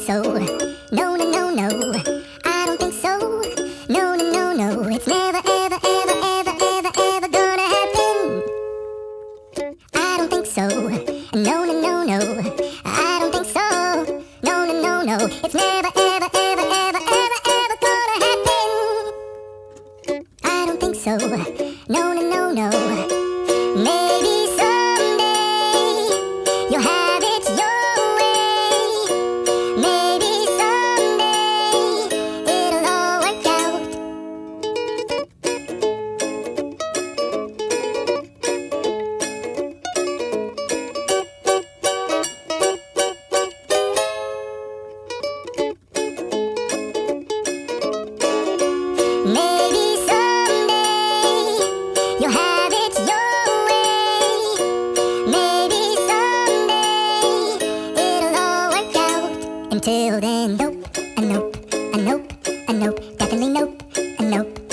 so. No, no, no, no. I don't think so. No, no, no, no. It's never, ever, ever, ever, ever, ever gonna happen. I don't think so. No, no, no, no. I don't think so. No, no, no, no. It's never, ever, ever, ever, ever, ever gonna happen. I don't think so. No, no, no, no. Maybe someday you'll have it your way. Maybe someday it'll all work out. Maybe someday you'll have it your way. Maybe someday it'll all work out. Until then, nope, a nope, a nope, a nope, definitely nope, a nope.